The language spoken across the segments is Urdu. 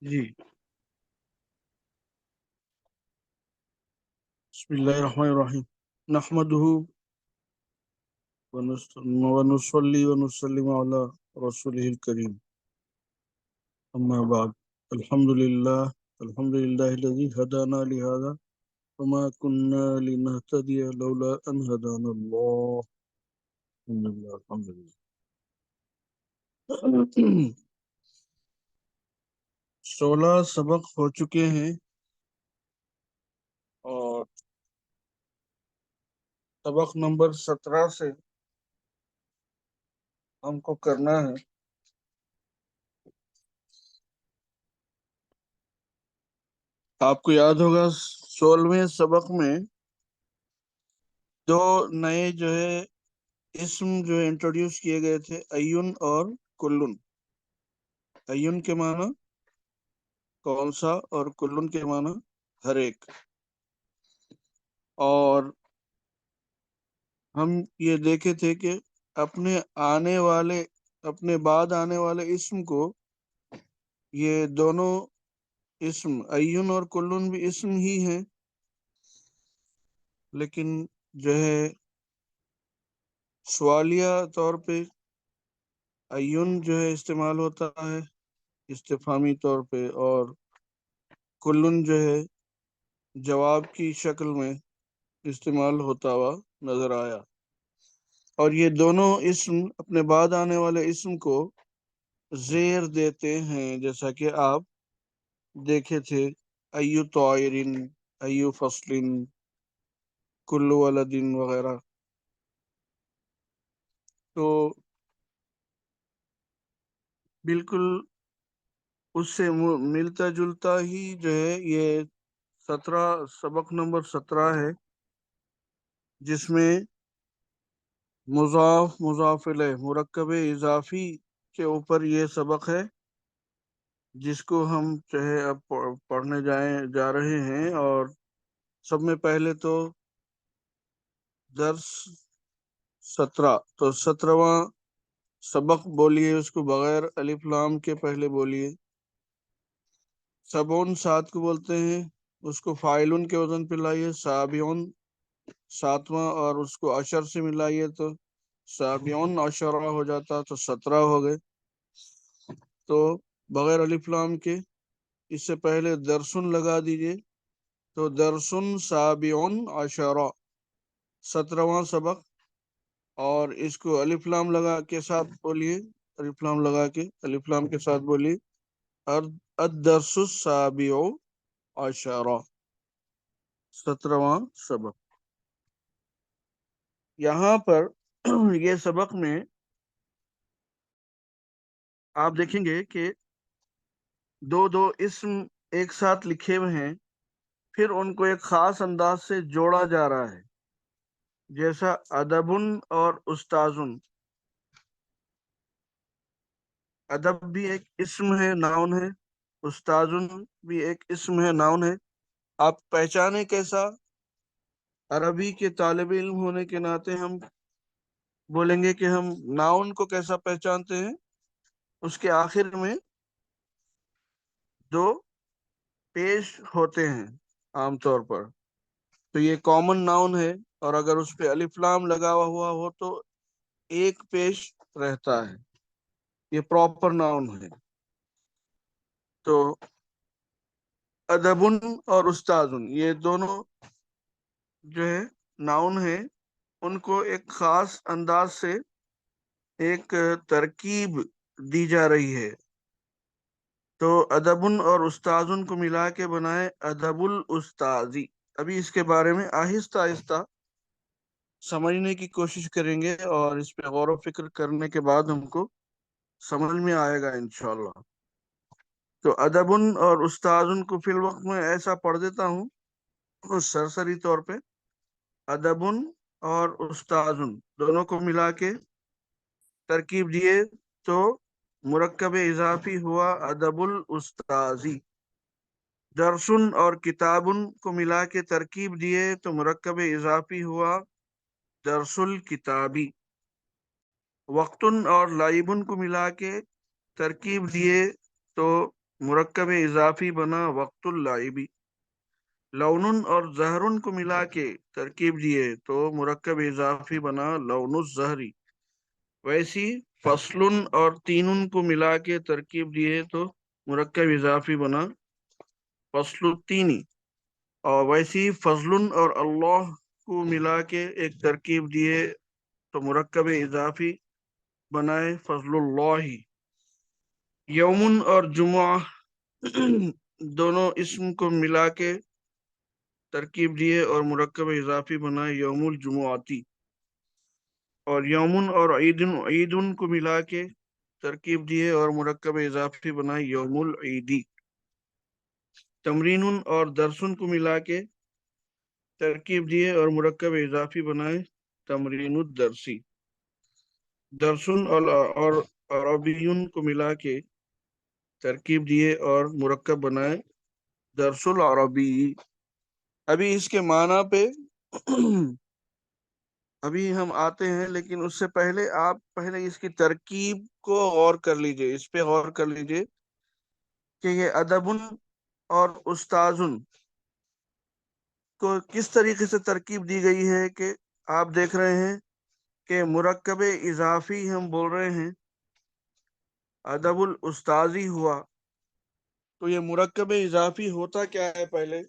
جی، بسم اللہ الرحمن الرحیم نحمده ونصلي ونسلم على رسوله الكريم اما بعد الحمد لله الذي هدانا لهذا وما كنا لنهتدي لولا ان هدانا الله الحمد لله 16 سبق ہو چکے ہیں اور سبق نمبر 17 سے ہم کو کرنا ہے آپ کو یاد ہوگا 16ویں سبق میں دو نئے جو ہے اسم جو انٹروڈیوس کیے گئے تھے، ایون اور کلن۔ ایون کے معنی کون سا اور کلن کے معنی ہر ایک۔ اور ہم یہ دیکھے تھے کہ اپنے بعد آنے والے اسم کو، یہ دونوں اسم ایون اور کلن بھی اسم ہی ہیں، لیکن جو ہے سوالیہ طور پہ ایون جو ہے استعمال ہوتا ہے استفہامی طور پہ، اور کلن جو ہے جواب کی شکل میں استعمال ہوتا ہوا نظر آیا۔ اور یہ دونوں اسم اپنے بعد آنے والے اسم کو زیر دیتے ہیں، جیسا کہ آپ دیکھے تھے، ایو طائرن، ایو فصلن، کل ولدن وغیرہ۔ تو بالکل اس سے ملتا جلتا ہی جو ہے یہ 17 سبق نمبر 17 ہے، جس میں مضاف الیہ مرکب اضافی کے اوپر یہ سبق ہے، جس کو ہم جو ہے اب پڑھنے جا رہے ہیں۔ اور سب میں پہلے تو درس 17، تو 17واں سبق بولیے اس کو بغیر الف لام کے، پہلے بولیے۔ سبون 7 کو بولتے ہیں، اس کو فاعلن کے وزن پہ لائیے، سابعون 7واں، اور اس کو عشر سے ملائیے تو سابعون عشرہ ہو جاتا، تو 17 ہو گئے۔ تو بغیر الف لام کے اس سے پہلے درسن لگا دیجئے، تو درسن سابعون عشرہ 17واں سبق۔ اور اس کو الف لام لگا کے ساتھ بولیے، الف لام لگا کے الف لام کے ساتھ بولیے، الدرس السابع عشرہ 17واں سبق۔ یہاں پر یہ سبق میں آپ دیکھیں گے کہ دو اسم ایک ساتھ لکھے ہوئے ہیں، پھر ان کو ایک خاص انداز سے جوڑا جا رہا ہے، جیسا ادبن اور استاذن۔ ادب بھی ایک اسم ہے، ناؤن ہے، استاذن بھی ایک اسم ہے، ناؤن ہے۔ آپ پہچانے کیسا؟ عربی کے طالب علم ہونے کے ناطے ہم بولیں گے کہ ہم ناؤن کو کیسا پہچانتے ہیں، اس کے آخر میں دو پیش ہوتے ہیں عام طور پر، تو یہ کامن ناؤن ہے، اور اگر اس پہ الف لام لگا ہوا ہو تو ایک پیش رہتا ہے، یہ پراپر ناؤن ہے۔ تو ادبن اور استاذن یہ دونوں جو ہے ناؤن ہے، ان کو ایک خاص انداز سے ایک ترکیب دی جا رہی ہے، تو ادبن اور استاذن کو ملا کے بنائے ادب الاستاذی۔ ابھی اس کے بارے میں آہستہ آہستہ سمجھنے کی کوشش کریں گے، اور اس پہ غور و فکر کرنے کے بعد ہم کو سمجھ میں آئے گا انشاءاللہ۔ تو ادبن اور استاذن کو فی الوقت میں ایسا پڑھ دیتا ہوں سرسری طور پہ، ادبن اور استاذن دونوں کو ملا کے ترکیب دیے تو مرکب اضافی ہوا ادب الاستاذی۔ درسن اور کتابن کو ملا کے ترکیب دیے تو مرکب اضافی ہوا درس الکتابی۔ وقتن اور لعبن کو ملا کے ترکیب دیے تو مرکب اضافی بنا وقت اللعبی. لون اور زہرن کو ملا کے ترکیب دیے تو مرکب اضافی بنا لون الزہری. ویسی فصل اور تین کو ملا کے ترکیب دیے تو مرکب اضافی بنا فصل التینی. اور ویسی فضل اور اللہ کو ملا کے ایک ترکیب دیے تو مرکب اضافی بنائے فضل اللہ. یومن اور جمعہ دونوں اسم کو ملا کے ترکیب دیے اور مرکب اضافی بنائے یوم الجمعاتی. اور یومن اور عیدن کو ملا کے ترکیب دیے اور مرکب اضافی بنائے یوم العیدی. تمرین اور درسن کو ملا کے ترکیب دیے اور مرکب اضافی بنائے تمرین الدرسی. درسن اور عربیون کو ملا کے ترکیب دیے اور مرکب بنائے درس العربی. ابھی اس کے معنی پہ ابھی ہم آتے ہیں، لیکن اس سے پہلے آپ پہلے اس کی ترکیب کو غور کر لیجئے، اس پہ غور کر لیجئے کہ یہ ادبن اور استاذن کو کس طریقے سے ترکیب دی گئی ہے. کہ آپ دیکھ رہے ہیں کہ مرکب اضافی ہم بول رہے ہیں، ادب الاستاذی ہوا، تو یہ مرکب اضافی ہوتا کیا ہے؟ پہلے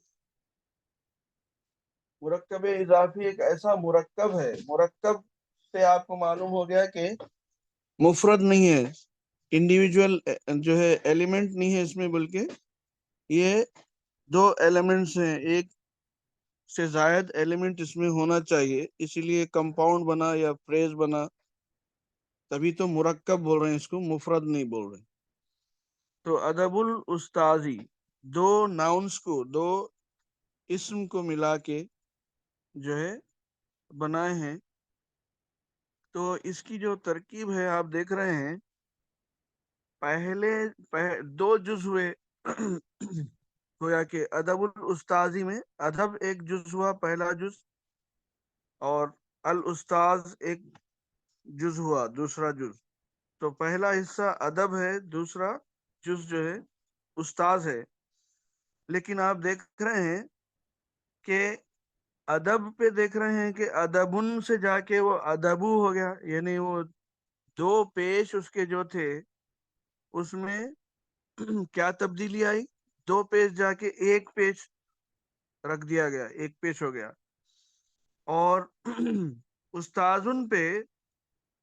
مرکب اضافی ایک ایسا مرکب ہے، مرکب سے آپ کو معلوم ہو گیا کہ مفرد نہیں ہے، انڈیویجول جو ہے ایلیمنٹ نہیں ہے اس میں، بلکہ یہ دو ایلیمنٹس ہیں، ایک سے زائد ایلیمنٹ اس میں ہونا چاہیے، اسی لیے کمپاؤنڈ بنا یا فریز بنا، تبھی تو مرکب بول رہے ہیں اس کو، مفرد نہیں بول رہے. تو ادب الاستاذی دو ناؤنس کو، دو اسم کو ملا کے جو ہے بنائے ہیں. تو اس کی جو ترکیب ہے آپ دیکھ رہے ہیں، پہلے دو جز ہوئے گویا کہ ادب الاستاذی میں ادب ایک جز ہوا، پہلا جز، اور الاستاذ ایک جز ہوا، دوسرا جز. تو پہلا حصہ ادب ہے، دوسرا جز جو ہے استاذ ہے. لیکن آپ دیکھ رہے ہیں کہ ادب پہ دیکھ رہے ہیں کہ ادبن سے جا کے وہ ادبو ہو گیا، یعنی وہ دو پیش اس کے جو تھے اس میں کیا تبدیلی آئی؟ دو پیش جا کے ایک پیش رکھ دیا گیا، ایک پیش ہو گیا. اور استاذن پہ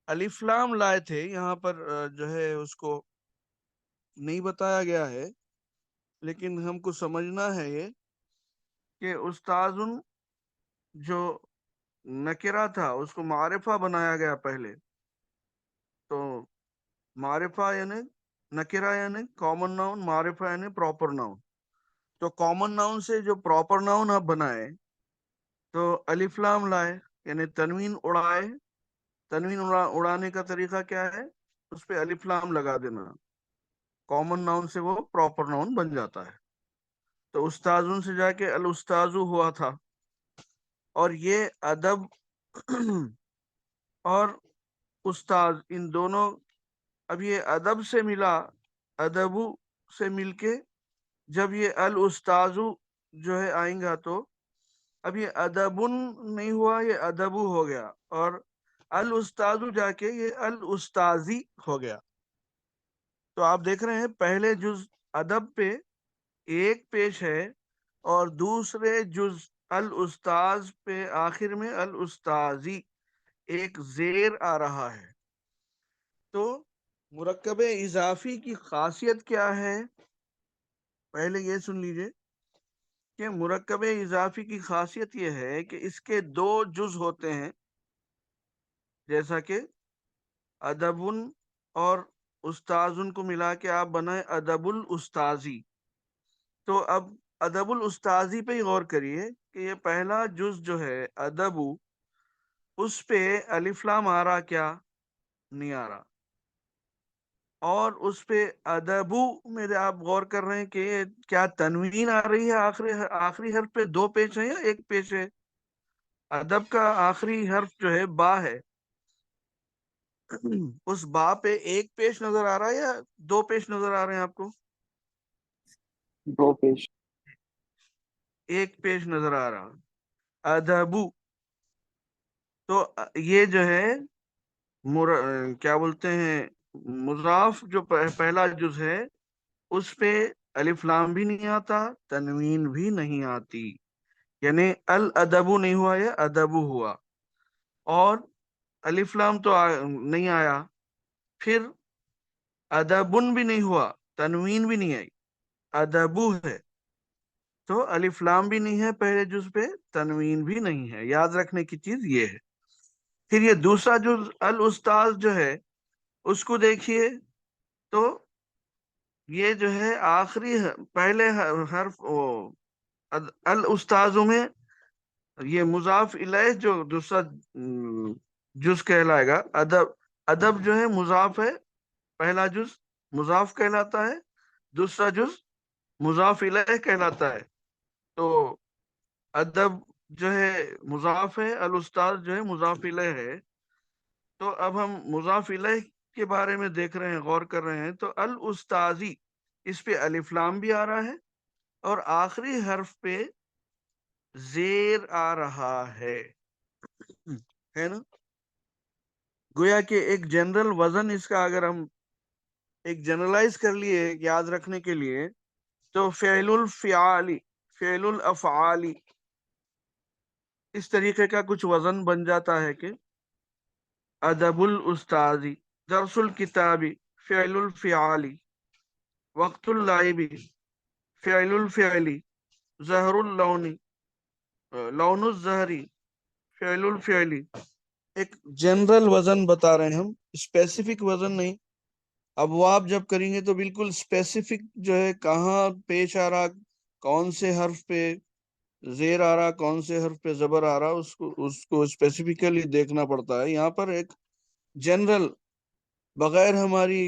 الف لام لائے تھے، یہاں پر جو ہے اس کو نہیں بتایا گیا ہے، لیکن ہم کو سمجھنا ہے یہ کہ استاذن جو نکرہ تھا اس کو معرفہ بنایا گیا پہلے. تو معرفہ یعنی نکرہ یعنی کامن ناؤن، معرفہ یعنی پراپر ناؤن. تو کامن ناؤن سے جو پراپر ناؤن آپ بنائے تو الف لام لائے، یعنی تنوین اڑائے. تنوین اڑانے کا طریقہ کیا ہے؟ اس پہ الف لام لگا دینا، کامن ناؤن سے وہ پراپر ناؤن بن جاتا ہے. تو استاذن سے جا کے الاستاذو ہوا تھا. اور یہ ادب اور استاذ ان دونوں، اب یہ ادب سے ملا، ادبو سے مل کے جب یہ الاستاذو جو ہے آئیں گا تو اب یہ ادبن نہیں ہوا، یہ ادبو ہو گیا، اور الاستاذو جا کے یہ الاستاذی ہو گیا. تو آپ دیکھ رہے ہیں پہلے جز ادب پہ ایک پیش ہے، اور دوسرے جز الاستاذ پہ آخر میں الاستاذی ایک زیر آ رہا ہے. تو مرکب اضافی کی خاصیت کیا ہے؟ پہلے یہ سن لیجئے کہ مرکب اضافی کی خاصیت یہ ہے کہ اس کے دو جز ہوتے ہیں، جیسا کہ ادبن اور استاذن کو ملا کے آپ بنائے ادب الاستاذی. تو اب ادب الاستاذی پہ ہی غور کریے کہ یہ پہلا جز جو ہے ادبو، اس پہ الف لام آ رہا کیا؟ نہیں آ رہا. اور اس پہ ادبو میں آپ غور کر رہے ہیں کہ کیا تنوین آ رہی ہے آخری حرف پہ؟ دو پیش ہے یا ایک پیش ہے؟ ادب کا آخری حرف جو ہے با ہے، اس با پہ ایک پیش نظر آ رہا ہے یا دو پیش نظر آ رہے ہیں آپ کو؟ دو پیش. ایک پیش نظر آ رہا. ادبو، تو یہ جو ہے کیا بولتے ہیں، مضاف جو پہلا جز ہے اس پہ الف لام بھی نہیں آتا، تنوین بھی نہیں آتی، یعنی الادب نہیں ہوا، یہ ادب ہوا. اور الف لام تو نہیں آیا، پھر ادبن بھی نہیں ہوا، تنوین بھی نہیں آئی، ادبو ہے. تو الف لام بھی نہیں ہے پہلے جز پہ، تنوین بھی نہیں ہے. یاد رکھنے کی چیز یہ ہے. پھر یہ دوسرا جز الاستاذ جو ہے اس کو دیکھیے، تو یہ جو ہے آخری پہلے حرف الاستاذ میں یہ مضاف الیہ جو دوسرا جز کہلائے گا. ادب، ادب جو ہے مضاف ہے، پہلا جز مضاف کہلاتا ہے، دوسرا جز مضاف الیہ کہلاتا ہے. تو ادب جو ہے مضاف ہے، الاستاذ جو ہے مضاف الیہ ہے. تو اب ہم مضاف الیہ کے بارے میں دیکھ رہے ہیں، غور کر رہے ہیں. تو الاستاذی، اس پہ الف لام بھی آ رہا ہے اور آخری حرف پہ زیر آ رہا ہے نا. گویا کہ ایک جنرل وزن اس کا اگر ہم ایک جنرلائز کر لیے یاد رکھنے کے لیے، تو فعل الفعالی، فعل الافعالی، اس طریقے کا کچھ وزن بن جاتا ہے کہ ادب الاستاذی، درس الکتابی، فعل الفعالی، وقت اللعبی، فعل الفعلی، زہر اللونی، لون الزہری، فعل الفعلی. ایک جنرل وزن بتا رہے ہیں ہم، اسپیسیفک وزن نہیں. ابواب جب کریں گے تو بالکل اسپیسیفک جو ہے کہاں پیش آ رہا، کون سے حرف پہ زیر آ رہا، کون سے حرف پہ زبر آ رہا، اس کو اسپیسیفکلی دیکھنا پڑتا ہے. یہاں پر ایک جنرل، بغیر ہماری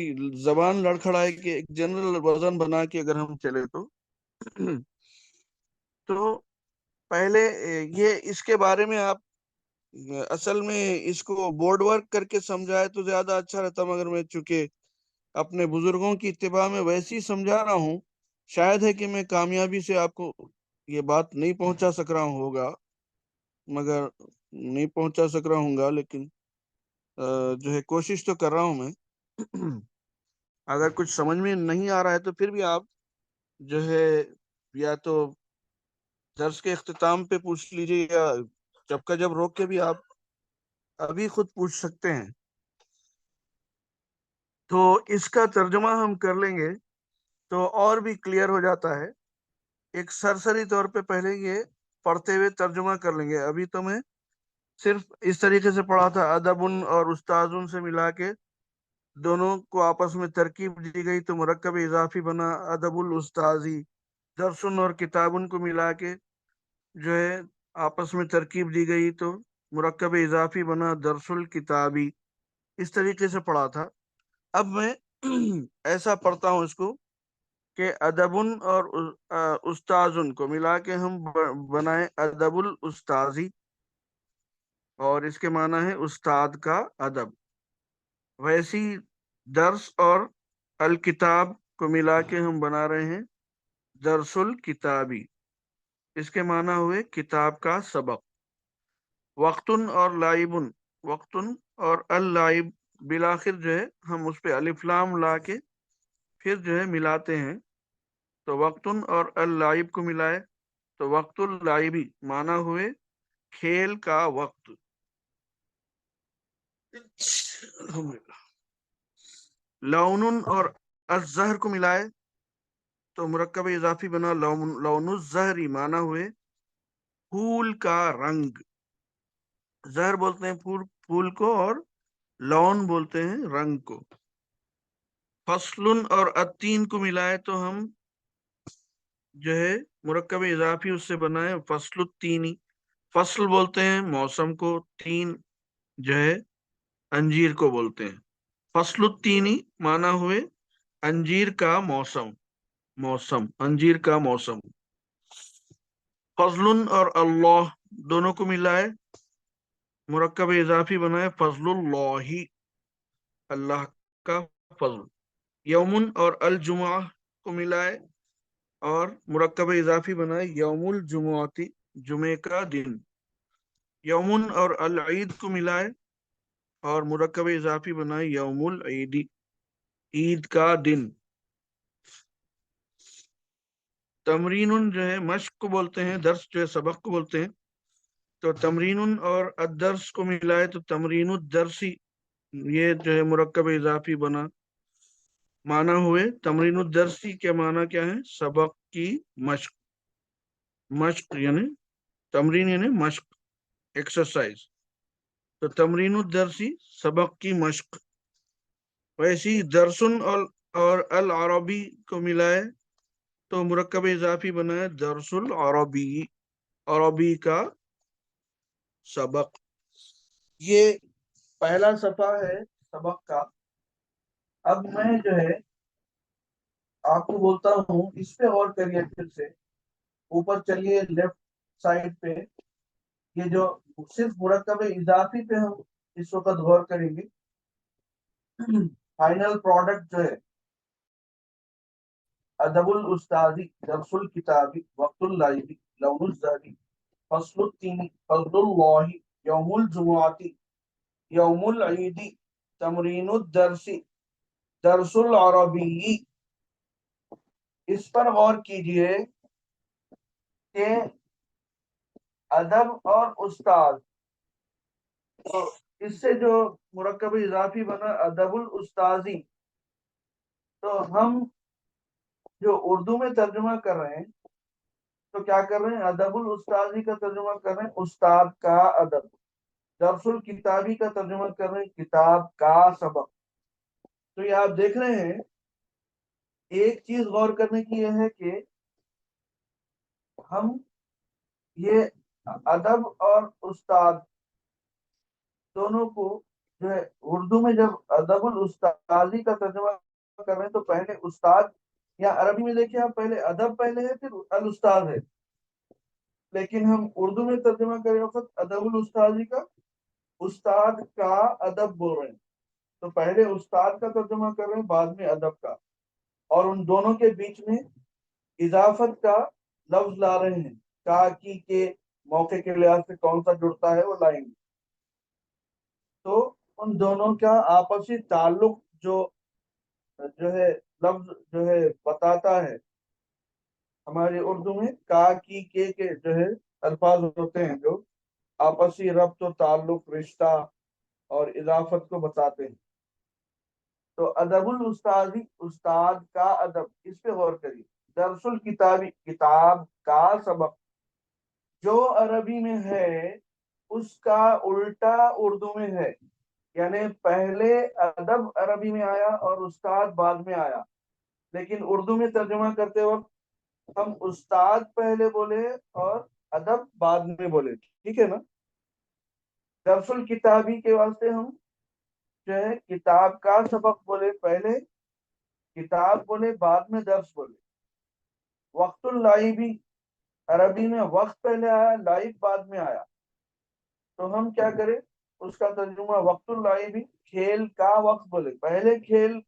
زبان لڑکھڑائے کہ ایک جنرل وزن بنا کے اگر ہم چلے تو پہلے یہ اس کے بارے میں آپ اصل میں اس کو بورڈ ورک کر کے سمجھائے تو زیادہ اچھا رہتا، مگر میں چونکہ اپنے بزرگوں کی اتباع میں ویسے ہی سمجھا رہا ہوں، شاید ہے کہ میں کامیابی سے آپ کو یہ بات نہیں پہنچا سک رہا ہوگا، مگر نہیں پہنچا سک رہا ہوں گا، لیکن جو ہے کوشش تو کر رہا ہوں میں. اگر کچھ سمجھ میں نہیں آ رہا ہے تو پھر بھی آپ جو ہے یا تو درس کے اختتام پہ پوچھ لیجیے، یا جب کا جب روک کے بھی آپ ابھی خود پوچھ سکتے ہیں. تو اس کا ترجمہ ہم کر لیں گے تو اور بھی کلیئر ہو جاتا ہے. ایک سرسری طور پہ پہلے یہ پڑھتے ہوئے ترجمہ کر لیں گے. ابھی تو میں صرف اس طریقے سے پڑھا تھا، ادبن اور استاذن سے ملا کے دونوں کو آپس میں ترکیب دی گئی تو مرکب اضافی بنا ادب الاستاذی. درسن اور کتابن کو ملا کے جو ہے آپس میں ترکیب دی گئی تو مرکب اضافی بنا درس الکتابی. اس طریقے سے پڑھا تھا. اب میں ایسا پڑھتا ہوں اس کو کہ ادبن اور استاذن کو ملا کے ہم بنائیں ادب الاستاذی، اور اس کے معنی ہے استاد کا ادب. ویسی درس اور الکتاب کو ملا کے ہم بنا رہے ہیں درس الکتابی، اس کے معنی ہوئے کتاب کا سبق. وقتن اور لائبن، وقتن اور اللائب بالآخر جو ہے ہم اس پہ الف لام لا کے پھر جو ہے ملاتے ہیں. تو وقتن اور اللائب کو ملائے تو وقت اللائبی معنی ہوئے کھیل کا وقت. لون اور الزہر کو ملائے تو مرکب اضافی بنا لون الزہری معنی ہوئے پھول کا رنگ. زہر بولتے ہیں پھول کو، اور لون بولتے ہیں رنگ کو. فصل اور التین کو ملائے تو ہم جو ہے مرکب اضافی اس سے بنائے فصل التینی. فصل بولتے ہیں موسم کو، تین جو ہے انجیر کو بولتے ہیں. فصل التینی معنی ہوئے انجیر کا موسم، موسم انجیر کا موسم. فضل اور اللہ دونوں کو ملائے مرکب اضافی بنائے فضل اللہ، اللہ کا فضل. یومن اور الجمعہ کو ملائے اور مرکب اضافی بنائے یوم الجمعاتی، جمعے کا دن. یومن اور العید کو ملائے اور مرکب اضافی بنائے یوم العید، عید کا دن. تمرین جو ہے مشق کو بولتے ہیں، درس جو ہے سبق کو بولتے ہیں. تو تمرین اور الدرس کو ملائے تو تمرین الدرسی، یہ جو ہے مرکب اضافی بنا. معنی ہوئے تمرین الدرسی کے معنی کیا ہے؟ سبق کی مشق. مشق یعنی تمرین یعنی مشق، ایکسرسائز. تو تمرین الدرسی سبق کی مشق. ویسی درسن اور العربی کو ملائے تو مرکب اضافی بنائے درس العربی، عربی کا سبق. یہ پہلا صفحہ ہے سبق کا. اب میں جو ہے آپ کو بولتا ہوں، اس پہ غور کریے. پھر سے اوپر چلیے لیفٹ سائڈ پہ. یہ جو صرف مرکب اضافی پہ ہم اس وقت غور کریں گے. فائنل پروڈکٹ جو ہے ادب الاستاذی، درس الکتابی، وقت اللعبی، لون الزہری، فصل التینی، فضل اللہ، یوم الجمعاتی، یوم العیدی، تمرین الدرسی، درس العربی. اس پر غور کیجئے کہ ادب اور استاد، تو اس سے جو مرکب اضافی بنا ادب الاستاذی، تو ہم جو اردو میں ترجمہ کر رہے ہیں تو کیا کر رہے ہیں؟ ادب الاستاذی کا ترجمہ کر رہے ہیں استاد کا ادب. درس الکتابی کا ترجمہ کر رہے ہیں کتاب کا سبق. تو یہ آپ دیکھ رہے ہیں، ایک چیز غور کرنے کی یہ ہے کہ ہم یہ ادب اور استاد دونوں کو جو ہے اردو میں جب ادب الاستاذی کا ترجمہ کر رہے ہیں تو پہلے استاد، یا عربی میں دیکھیں آپ پہلے ادب پہلے ہے پھر الاستاذ ہے. لیکن ہم اردو میں ترجمہ کریں وقت ادب الاستاذی کا استاد کا ادب بول رہے ہیں. تو پہلے استاد کا ترجمہ کر رہے ہیں، بعد میں ادب کا. اور ان دونوں کے بیچ میں اضافت کا لفظ لا رہے ہیں. کی کے موقع کے لحاظ سے کون سا جڑتا ہے وہ لائیں گے. تو ان دونوں کا آپسی تعلق جو ہے لفظ جو ہے بتاتا ہے. ہماری اردو میں کی کے جو ہے الفاظ ہوتے ہیں جو آپسی ربط و تعلق، رشتہ اور اضافت کو بتاتے ہیں. تو ادب الاستاذی، استاد کا ادب، اس پہ غور کریے. درس الکتابی، کتاب کا سبق، جو عربی میں ہے اس کا الٹا اردو میں ہے. یعنی پہلے ادب عربی میں آیا اور استاد بعد میں آیا، لیکن اردو میں ترجمہ کرتے وقت ہم استاد پہلے بولے اور ادب بعد میں بولے. ٹھیک ہے نا؟ درس الکتابی کے واسطے ہم جو ہے کتاب کا سبق بولے، پہلے کتاب بولے بعد میں درس بولے. وقت اللعبی، عربی میں وقت پہلے آیا، لائب بعد میں آیا. تو ہم کیا کریں؟ اس کا ترجمہ وقت اللعبی، کھیل کا وقت بولے، پہلے کھیل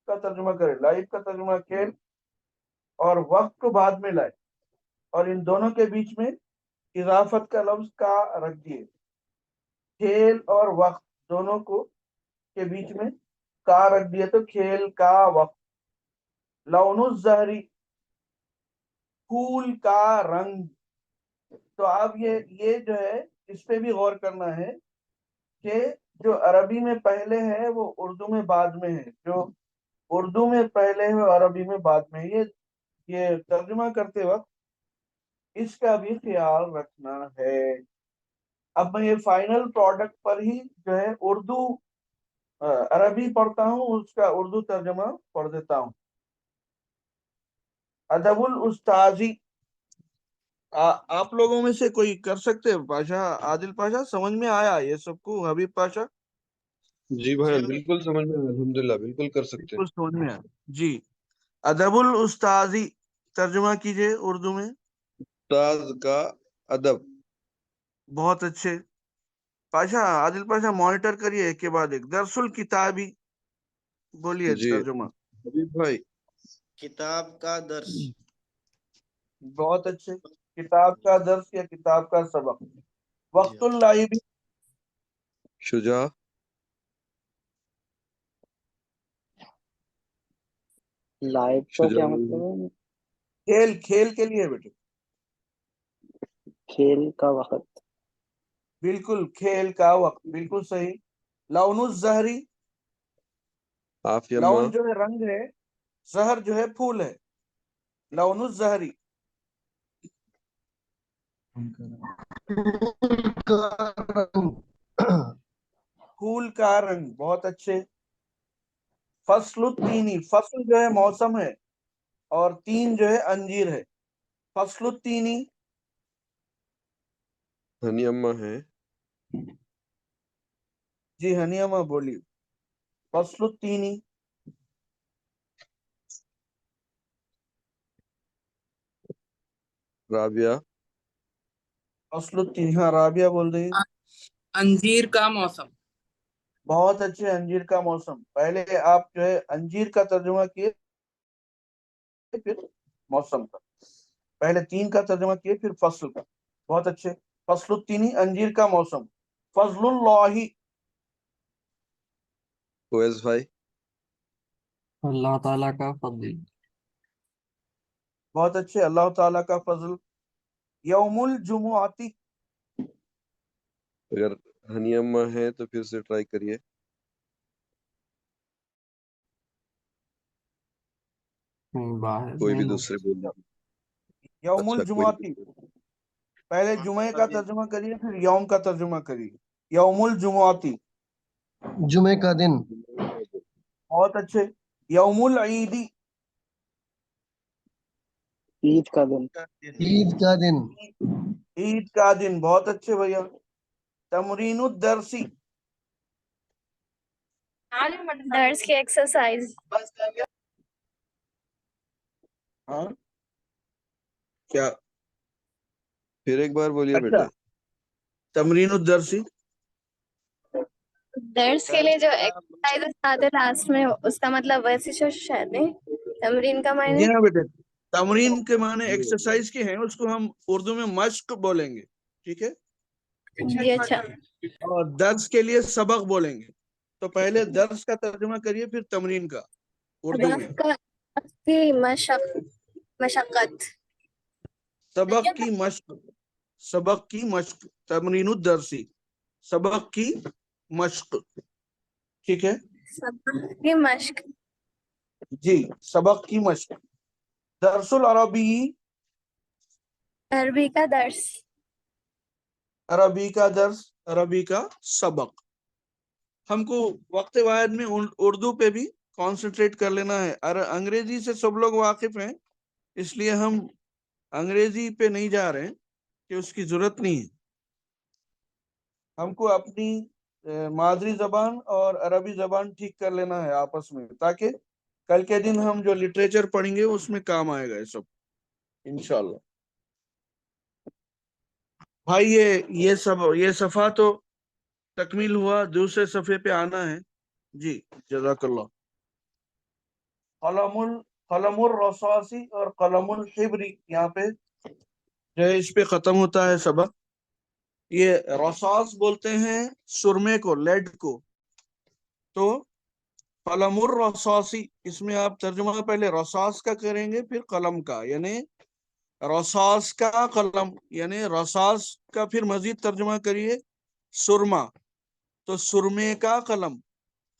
کا ترجمہ کرے، لائب کا ترجمہ کھیل، اور وقت کو بعد میں لائے. اور ان دونوں کے بیچ میں اضافت کا لفظ کا رکھ دیے. کھیل اور وقت دونوں کو کے بیچ میں کا رکھ دیا تو کھیل کا وقت. لون الزہری، پھول کا رنگ. تو اب یہ جو ہے اس پہ بھی غور کرنا ہے کہ جو عربی میں پہلے ہے وہ اردو میں بعد میں ہے، جو اردو میں پہلے ہے عربی میں بعد میں. یہ ترجمہ کرتے وقت اس کا بھی خیال رکھنا ہے. اب میں یہ فائنل پروڈکٹ پر ہی جو ہے اردو عربی پڑھتا ہوں، اس کا اردو ترجمہ پڑھ دیتا ہوں. ادب الاستاذی، آپ لوگوں میں سے کوئی کر سکتے؟ پاشا، عادل پاشا، سمجھ میں آیا یہ سب کو؟ حبیب پاشا؟ جی بھائی بالکل سمجھ میں، الحمدللہ بالکل کر سکتے ہیں. بالکل سمجھ میں آیا جی. ادب الاستاذی ترجمہ کیجئے اردو میں. استاذ کا ادب. بہت اچھے. پاشا، عادل پاشا مانیٹر کریے ایک کے بعد ایک. درس الکتابی بولیے جی ترجمہ. حبیب بھائی. کتاب کا درس. بہت اچھے. کتاب کا درس یا کتاب کا سبق. وقت اللعب. شجاع. لائب کا شجاع کیا مطلب ہے؟ کھیل, کھیل کے لیے بیٹے. کھیل کا وقت. بالکل, کھیل کا وقت, بالکل صحیح. لون الزہری. عافیہ لون ماں. جو ہے رنگ ہے, زہر جو ہے پھول ہے. لون الزہری. پھول کا رنگ, بہت اچھے. فصل التینی. فصل جو ہے موسم ہے, اور تین جو ہے انجیر ہے. فصل التینی. ہنی اماں ہے. جی ہنیہ ماں بولی. فصل التینی. رابعہ. فصل التینی, ہاں رابعہ بول رہی ہے. انجیر کا موسم. بہت اچھے, انجیر کا موسم. پہلے آپ جو ہے انجیر کا ترجمہ کیے, پھر موسم کا. پہلے تین کا ترجمہ کیے, پھر فصل کا. بہت اچھے. فصل التینی, انجیر کا موسم. فضل اللہ. اویس بھائی. اللہ تعالیٰ کا فضل. بہت اچھے, اللہ تعالیٰ کا فضل. یوم الجمعاتی. اگر ہنی اماں ہے تو پھر سے ٹرائی کریے. باہر کوئی بھی نہیں دوسرے بول. یوم اچھا کوئی الجمعاتی. پہلے جمعے کا ترجمہ کریے, پھر یوم کا ترجمہ کریے. یوم الجمعاتی. جمعے کا دن. بہت اچھے. یوم العیدی. عید کا دن. عید کا دن. عید کا دن. بہت اچھے بھیا. تمرین الدرسی. درس کی ایکسرسائز. ہاں کیا, پھر ایک بار بولیے اچھا, بیٹے. تمرین الدرسی. درس کے لیے جو ایکسرسائز آتے لاسٹ میں, اس کا مطلب ویسے شاید نہیں. تمرین کا معنی. جی ہاں بیٹے, تمرین کے معنی ایکسرسائز کے ہیں, اس کو ہم اردو میں مشق بولیں گے. ٹھیک ہے. جی اچھا. اور درس کے لیے سبق بولیں گے. تو پہلے درس کا ترجمہ کریے, پھر تمرین کا اردو میں. مشقت. سبق کی مشق. سبق کی مشق. تمرین الدرسی, سبق کی مشق. ٹھیک ہے. سبق کی مشق. جی, سبق کی مشق. درس العربی. عربی کا درس. عربی کا درس, عربی کا سبق. ہم کو وقت واحد میں اردو پہ بھی کانسنٹریٹ کر لینا ہے. انگریزی سے سب لوگ واقف ہیں, اس لیے ہم انگریزی پہ نہیں جا رہے ہیں, کہ اس کی ضرورت نہیں ہے. ہم کو اپنی مادری زبان اور عربی زبان ٹھیک کر لینا ہے آپس میں, تاکہ کل کے دن ہم جو لٹریچر پڑھیں گے اس میں کام آئے گا یہ سب انشاءاللہ. بھائی یہ صفحہ تو تکمیل ہوا, دوسرے صفحے پہ آنا ہے. جی جزاک اللہ. قلم الرصاصی اور قلم الحبری, یہاں پہ جو ہے اس پہ ختم ہوتا ہے سبق. یہ رصاص بولتے ہیں سرمے کو, لیڈ کو. تو قلم الرصاصی, اس میں آپ ترجمہ پہلے رصاص کا کریں گے, پھر قلم کا, یعنی رصاص کا قلم, یعنی رصاص کا پھر مزید ترجمہ کریے سرما, تو سرمے کا قلم,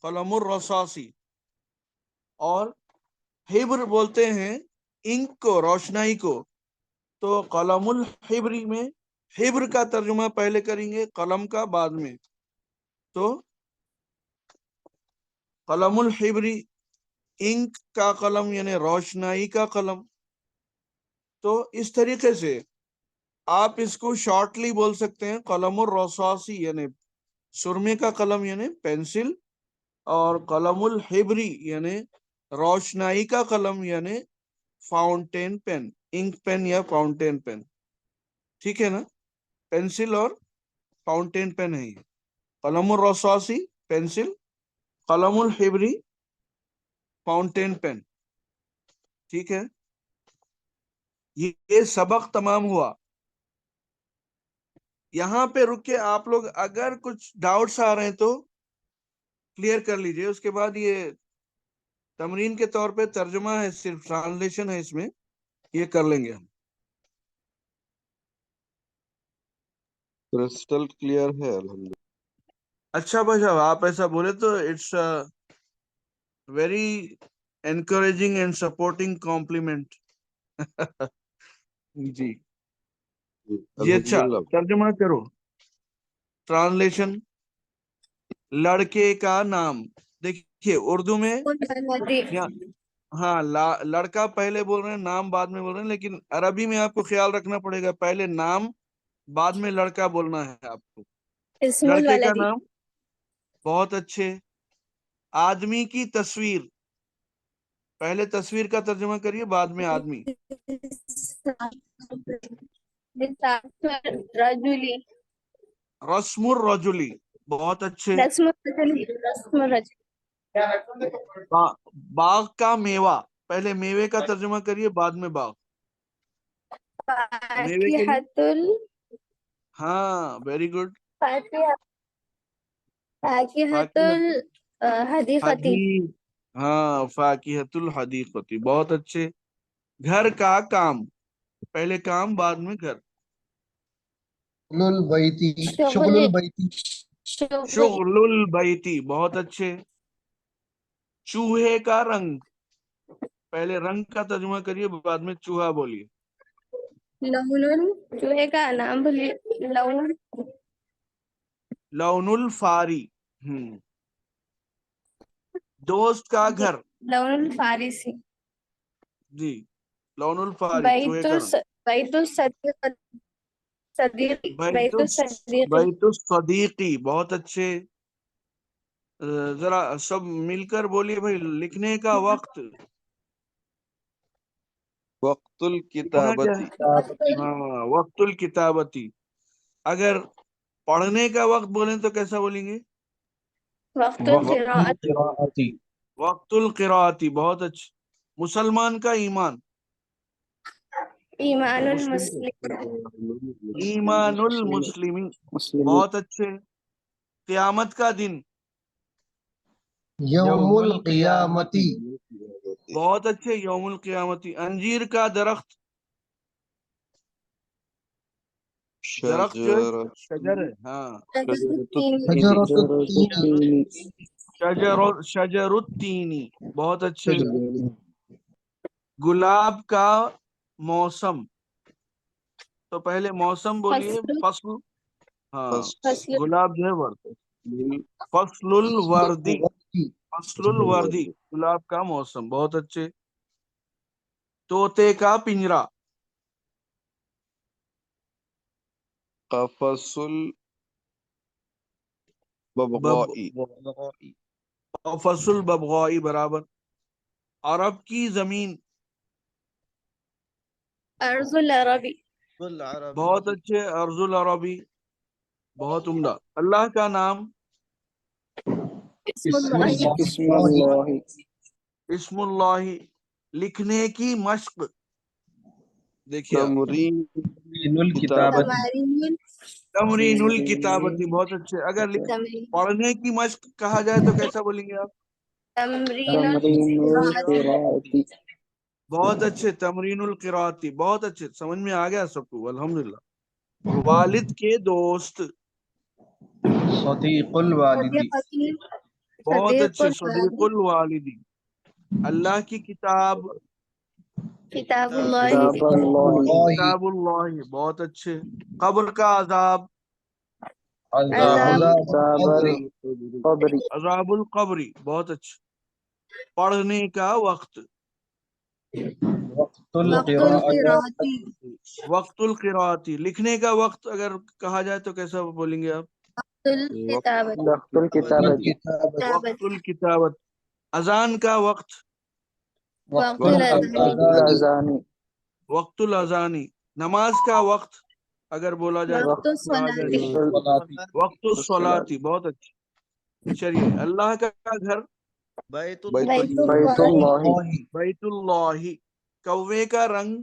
قلم الرصاصی. اور حبر بولتے ہیں انک کو, روشنائی کو. تو قلم الحبری میں حبر کا ترجمہ پہلے کریں گے, قلم کا بعد میں. تو قلم الحبری, انک کا قلم یعنی روشنائی کا قلم. تو اس طریقے سے آپ اس کو شارٹلی بول سکتے ہیں, قلم الرصاصی یعنی سرمے کا قلم یعنی پینسل, اور قلم الحبری یعنی روشنائی کا قلم یعنی فاؤنٹین پین, انک پین یا فاؤنٹین پین. ٹھیک ہے نا, پینسل اور فاؤنٹین پین ہے. قلم الرصاصی پینسل, قلم الحبری فاؤنٹین پین. ٹھیک ہے. یہ سبق تمام ہوا. یہاں پہ رک کے آپ لوگ اگر کچھ ڈاؤٹس آ رہے ہیں تو کلیئر کر لیجئے. اس کے بعد یہ تمرین کے طور پہ ترجمہ ہے, صرف ٹرانسلیشن ہے اس میں, یہ کر لیں گے ہم. کرسٹل کلیئر ہے الحمدللہ. اچھا بھائی صاحب, آپ ایسا بولے تو it's very encouraging and supporting compliment. جی جی. اچھا, الحمدللہ. ترجمہ کرو. ٹرانسلیشن. لڑکے کا نام. دیکھیے اردو میں ہاں لڑکا پہلے بول رہے ہیں, نام بعد میں بول رہے ہیں, لیکن عربی میں آپ کو خیال رکھنا پڑے گا, پہلے نام بعد میں لڑکا بولنا ہے آپ کو. اسم لڑکے کا الولدی. نام. بہت اچھے. آدمی کی تصویر. پہلے تصویر کا ترجمہ کریے, بعد میں آدمی. رجلی. رسم الرجلی. بہت اچھے. رسم الرجلی. رسم الرجلی. باغ کا میوہ. پہلے میوے کا ترجمہ کریے, بعد میں باغ. میوے کے لیے فاکہۃ ہاں ویری گڈ. فاکہۃ الحدیقتی. ہاں فاکہۃ الحدیقتی. بہت اچھے. گھر کا کام. پہلے کام بعد میں گھر. شغل البیتی. شغل شغل. البیتی. شغل. شغل البیتی. بہت اچھے. چوہے کا رنگ. پہلے رنگ کا ترجمہ کریے, بعد میں چوہا بولیے. لون. چوہے کا نام بولیے. لون. لون الفاری. دوست کا گھر. لون الفارسی. جی لون الفاری, چوہے کا رنگ. بیت الصدیق. صدیقی. بیت الصدیقی. بیت الصدیقی. بہت اچھے. ذرا سب مل کر بولیے بھائی. لکھنے کا وقت. وقت الکتابتی. ہاں وقت الکتابتی. اگر پڑھنے کا وقت بولیں تو کیسا بولیں گے؟ وقت القراءۃ. قراءتی. وقت القراءتی. بہت اچھے. مسلمان کا ایمان. ایمان مسلم کو. المسلم. ایمان المسلمی. مسلم. بہت اچھے. قیامت کا دن. یوم القیامتی. بہت اچھے. یوم القیامتی. انجیر کا درخت. درخت جو ہے شجر ہے. ہاں شجرۃ التین. شجر التینی. بہت اچھے. گلاب کا موسم. تو پہلے موسم بولیے. فصل. ہاں فصل. گلاب جو ہے ورد. فصل الوردی. فصل الوردی. گلاب کا موسم. بہت اچھے. طوطے کا پنجرا. قفص الببغائی. قفص الببغائی. برابر. عرب کی زمین. ارض العربی. بہت اچھے. ارض العربی. بہت عمدہ. اللہ کا نام. اسم اللہ. اسم اللہ. اسم اللہ. لکھنے کی مشق. دیکھیے آپ. تمرین تمارین. تمرین الکتابتی. بہت اچھے. اگر پڑھنے کی مشق کہا جائے تو کیسا بولیں گے آپ؟ تمرین تمرین القراءۃ. القراءتی. بہت اچھے. تمرین القراءتی. بہت اچھے. سمجھ میں آ گیا سب کو الحمدللہ. والد کے دوست. صدیق الوالدی. صدیقتی. بہت صدیق اچھے. صدیق الوالدی. اللہ کی کتاب. کتاب اللہ. کتاب اللہ. کتاب اللہ. بہت اچھے. قبر کا عذاب. عذاب. کتاب القبر. عذاب القبری. بہت اچھے. پڑھنے کا وقت. وقت وقت القراءة. القراءتی. وقت القراءتی. لکھنے کا وقت اگر کہا جائے تو کیسا بولیں گے آپ؟ الکتابت. وقت الکتابت. وقت الکتابت. اذان کا وقت. وقت وقت الاذان. الاذان. وقت الاذانی. نماز کا وقت اگر بولا جائے وقت تو کہا جائے الصلاۃ. وقت الصلاۃ. بہت اچھی. چلیے. اللہ کا گھر. بیت بیت اللہ. بیت اللہ. کوے کا رنگ.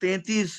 33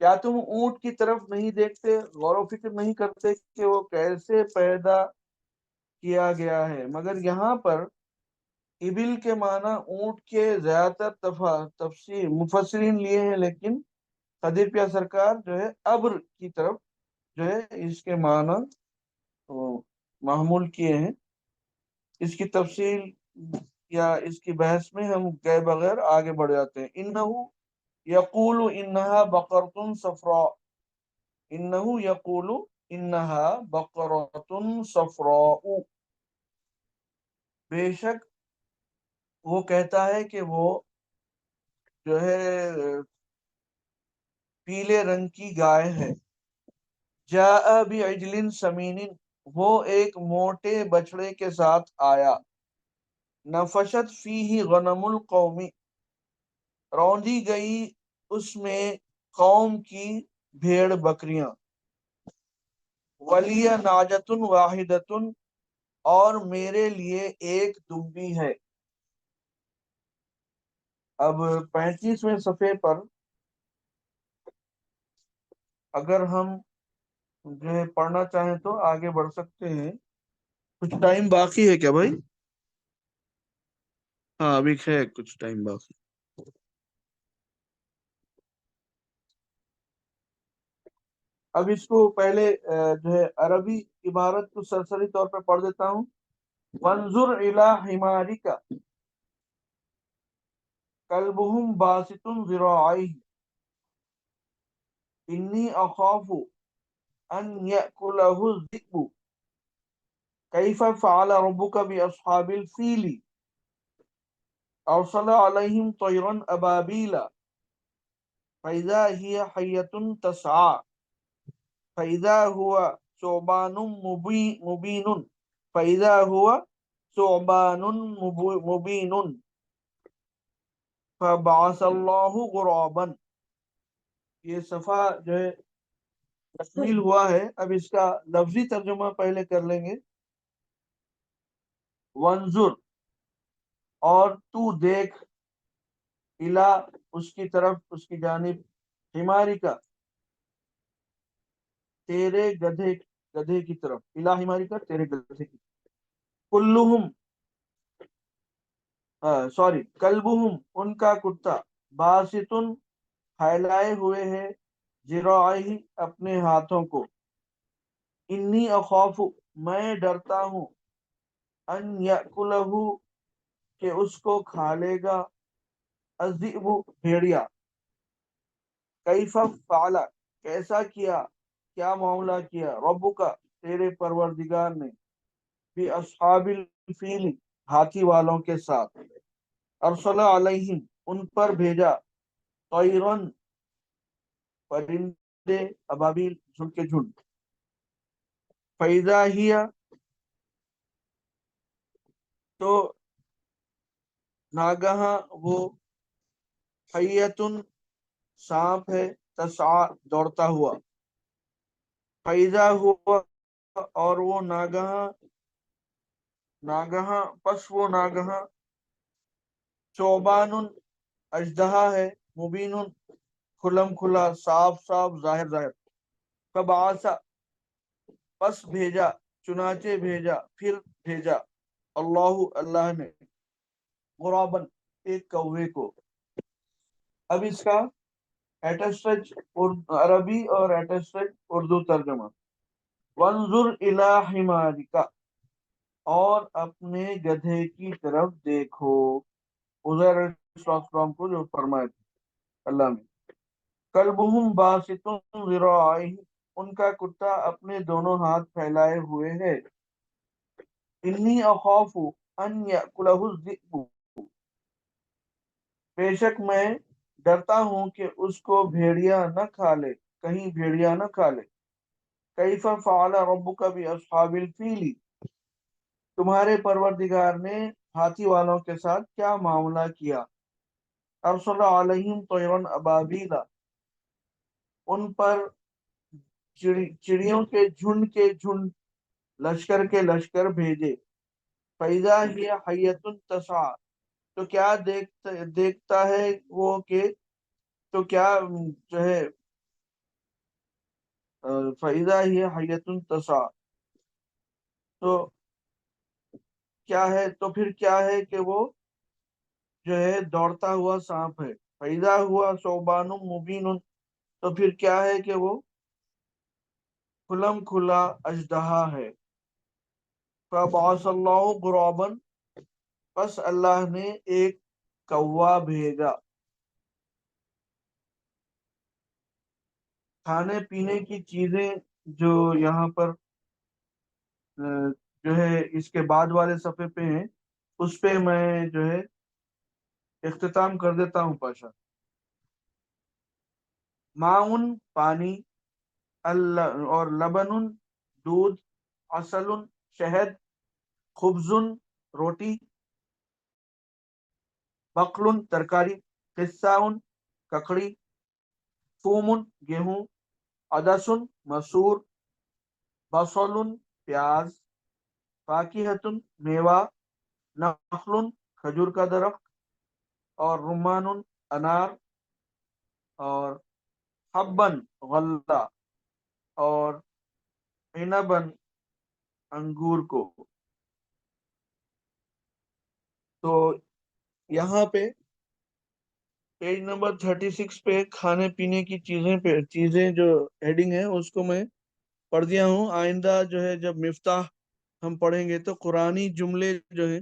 کیا تم اونٹ کی طرف نہیں دیکھتے، غور و فکر نہیں کرتے کہ وہ کیسے پیدا کیا گیا ہے؟ مگر یہاں پر ابل کے معنی اونٹ کے زیادہ تر تفسیر مفسرین لیے ہیں، لیکن قدیر پیا سرکار جو ہے ابر کی طرف جو ہے اس کے معنی محمول کیے ہیں۔ اس کی تفصیل یا اس کی بحث میں ہم گئے بغیر آگے بڑھ جاتے ہیں۔ انہو یقول انہا بقرۃ صفراء، انہو یقول انہا بقرۃ صفراء، بے شک وہ کہتا ہے کہ وہ جو ہے پیلے رنگ کی گائے ہے۔ جاء بعجل سمین، وہ ایک موٹے بچڑے کے ساتھ آیا۔ نفشت فیہ غنم القوم، روندی گئی اس میں قوم کی بھیڑ بکریاں۔ ولی ناجۃ واحدۃ، اور میرے لیے ایک دمبی ہے۔ اب 35ویں صفحے پر اگر ہم جو ہے پڑھنا چاہیں تو آگے بڑھ سکتے ہیں۔ کچھ ٹائم باقی ہے کیا بھائی؟ ہاں ابھی ہے کچھ ٹائم باقی۔ اب اس کو پہلے جو ہے عربی عبارت کو سرسری طور پہ پڑھ دیتا ہوں۔ وانظر الی حمارک کلبہم باسط ذراعیہ انی اخاف ان یأکلہ الذئب کیف فعل ربک باصحاب الفیل ارسل علیہم طیرا ابابیل فاذا ہی حیۃ تسعی فاذا هو ثعبان مبین فاذا هو ثعبان مبین فبعث اللہ غرابا۔ یہ صفحہ جو ہے تکمیل ہوا ہے، اب اس کا لفظی ترجمہ پہلے کر لیں گے۔ وانظر، اور تو دیکھ، الا اس کی طرف، اس کی جانب، حماری کا تیرے گدھے کی طرف، الا حماری کا تیرے گدھے کی، کلہم کلبہم ان کا کتا، باسطن پھیلائے ہوئے ہے، ذراعیہ اپنے ہاتھوں کو، انی اخاف میں ڈرتا ہوں، ان یأکلہ کہ اس کو کھا لے گا، الذئب بھیڑیا، کیف فعل کیسا کیا، کیا معاملہ کیا، ربک تیرے پروردگار نے، باصحاب الفیل ہاتھی والوں کے ساتھ، ارسل علیہم ان پر بھیجا، طیرن پرندے، ابابیل جھنڈ کے جھنڈ، فاذا ہی تو ناگہاں وہ، حیۃ سانپ ہے، تسعی دوڑتا ہوا، فاذا ہوا اور وہ ناگہاں پس وہ ناگہاں، ثعبان اژدہا ہے، مبین کھلم کھلا، صاف صاف، ظاہر ظاہر، فبعث پس بھیجا، چنانچہ بھیجا، پھر بھیجا، اللہ نے، غرابن ایک کوے کو۔ اب اس کا ایٹسٹچ عربی اور ایٹسٹچ اردو ترجمہ۔ وانظر الی حمارک، اور اپنے گدھے کی طرف دیکھو، عزیر علیہ السلام کو جو فرمائے تھے اللہ نے، کلبہم باسط ذراعیہ ان کا کتا اپنے دونوں ہاتھ پھیلائے ہوئے ہے، انی اخاف ان یأکلہ الذئب بے شک میں ڈرتا ہوں کہ اس کو بھیڑیا نہ کھا لے، کہیں بھیڑیا نہ کھا لے، کیف فعل ربک باصحاب الفیل تمہارے پروردگار نے ہاتھی والوں کے ساتھ کیا معاملہ کیا، ارسل علیہم طیرا ابابیل ان پر چڑیوں کے جھنڈ لشکر کے لشکر بھیجے، فاذا ہی حیۃ تسعی تو کیا دیکھتا ہے وہ کہ تو کیا جو ہے فَإِذَا هِيَ حَيَّةٌ تَسْعَى، تو کیا ہے، تو پھر کیا ہے کہ وہ جو ہے دوڑتا ہوا سانپ ہے. فَإِذَا هُوَ ثُعْبَانٌ مُبِينٌ، تو پھر کیا ہے کہ وہ کھلم کھلا اژدہا ہے. فَبَعَثَ اللَّهُ غُرَابًا، پس اللہ نے ایک کوا بھیجا. کھانے پینے کی چیزیں جو یہاں پر جو ہے اس کے بعد والے صفحے پہ ہیں، اس پہ میں جو ہے اختتام کر دیتا ہوں پاشا. معاون پانی، اور لبن دودھ، عسل شہد، خبز روٹی، بقل ترکاری، قصاء ککڑی، فوم گیہوں، عدس مسور، بصل پیاز، فاکہۃ میوہ، نخل کھجور کا درخت، اور رمان انار، اور حبن غلہ، اور عنبن انگور کو. تو یہاں پہ پیج نمبر 36 پہ کھانے پینے کی چیزیں جو ہیڈنگ ہے اس کو میں پڑھ دیا ہوں. آئندہ جو ہے جب مفتاح ہم پڑھیں گے تو قرآنی جملے جو ہیں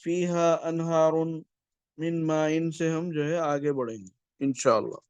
فیہا انہار من مائن سے ہم جو ہے آگے بڑھیں گے انشاءاللہ.